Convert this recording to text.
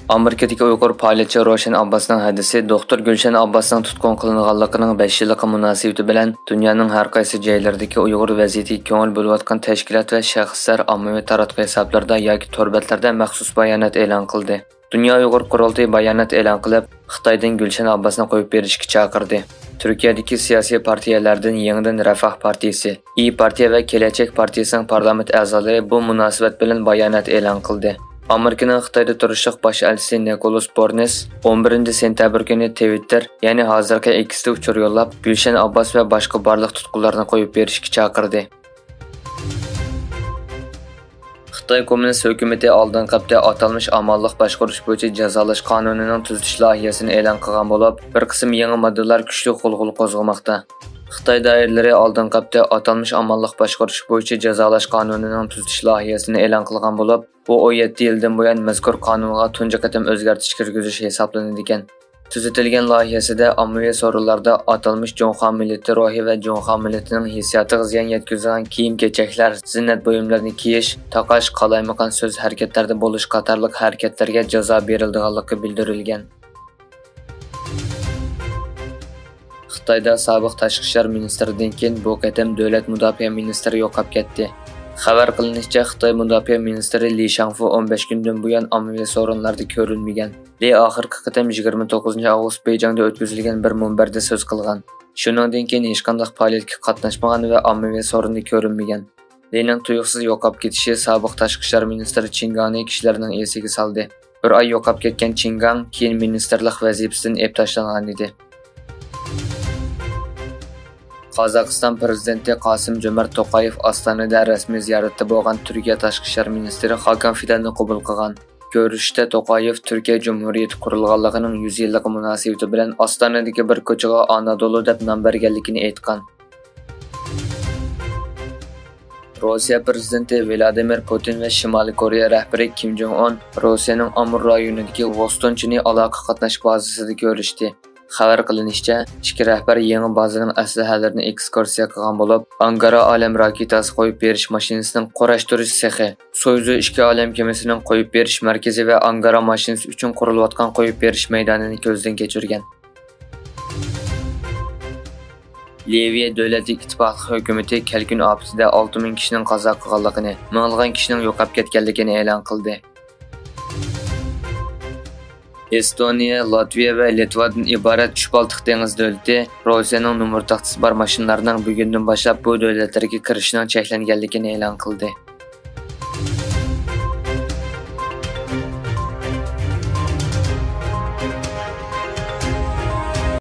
Amerikadagi Uyg'ur faoliyatchi Ravshan Abbosning hadisi doktor Gulshan Abbosning tutqun qilinganligining 5 yillik munosabati bilan dunyoning har qaysi joylaridagi Uyg'ur vaziyatiga ko'ngil bo'layotgan tashkilot va shaxslar ommaviy taratquv hisoblarida yoki to'rbatlarda maxsus bayonot e'lon qildi. Dunyo Uyg'ur qurultiyi bayonot e'lon qilib, Xitoydan Gulshan Abbosni qo'yib berishga chaqirdi. Turkiyadagi siyosiy partiyalardan yangidan Rafah partiyasi, İYİ partiya va Kelajak partiyasining parlament a'zolari bu munosabat bilan bayonot e'lon qildi. Amerikaning Xitoyda turishliq bosh elchisi Nicholas Bornes 11 sentabr kuni Twitter, ya'ni hozirgi X'da uchur yo'llab, Gulshan Abbos va boshqa barliq tutqunlarni qo'yib berishga chaqirdi. Xitoy Kommunist hukumati oldin qapda atalmış amalliq boshqarish bo'yicha jazolash qonunining tuzilish loyihasini e'lon qilgan bo'lib, bir qism yangi moddalar kuchli qo'zg'olon qo'zg'amoqda. Xitoy doiralari oldin qapda atalmış amalliq boshqarish bo'yicha jazolash qonunining tuzilish loyihasini e'lon qilgan bo'lib, bu 17 yildan buyon mazkur qonunga tunji qatam o'zgartirish kirgizish hisoblanadi ekan. Tuzitilgan loyihasida ommaviy so'rovlarda atalmış Jonxo millati ruhi va Jonxo millatining hissiyotiga ziyon yetkazgan kiyim-kechaklar, ziynat buyumlarini kiyish, taqash, qalaymaqan so'z harakatlarda bo'lish qatorliq harakatlarga jazo berilganligi bildirilgan. Xitoyda sobiq tashqi ishlar ministridan keyin bu qatam davlat mudofaa ministri yo'qolib ketdi. Xabar qilinishicha, Xitoy mudofaa ministri Li Shangfu 15 kundan buyon ommaviy so'rovlarda ko'rinmagan. Li oxirgi qatam 29 avgust Beyjingda o'tkazilgan bir munbarda so'z qilgan. Shuningdek keyin hech qanday faoliyatga qatnashmagan va ommaviy so'rovda ko'rinmagan. Lining tuyuqsiz yo'qolib ketishi sobiq tashqi ishlar ministri Chingani kishilarning esiga soldi. Bir oy yo'qolib ketgan Chingang keyin ministerlik vazifasidan olib tashlangan edi. Qozog'iston prezidenti Qosim-Jomart To'qayev Ostonada rasmiy ziyoratda bo'lgan Turkiya tashqi ishlar ministri Hakan Fidanni qabul qilgan. Ko'rishda To'qayev Turkiya Jumhuriyati qurilganligining 100 yillik munosabati bilan Ostonadagi bir ko'chaga Anadolu deb nom berganligini aytgan. Rossiya prezidenti Vladimir Putin va Shimoliy Koreya rahbari Kim Jong Un Rossiyaning Amur rayonidagi Vostonchini aloqa qatnash bazasida ko'rishdi. Xabar qilinishicha, ikki rahbar yangi bazaning aslahalarini ekskursiya qilgan bo'lib, Angara olam raketasi qo'yib berish mashinasining qurashtirish sexi, Soyuz 2 olam kemasining qo'yib berish markazi va Angara mashinasi uchun qurilayotgan qo'yib berish maydonini ko'zdan kechirgan. Liviya davlat ittifoqi hukumati kelgun ofatida 6000 kishining qazo qilganligini, minglagan kishining yo'qolib ketganligini e'lon qildi. Estoniya, Latviya va Litvadan iborat 3 Baltiq dengiz davlati Rossiyaning numar taxtasi bor mashinalarining bugundan boshlab bu davlatlarga kirishining cheklanganligini e'lon qildi.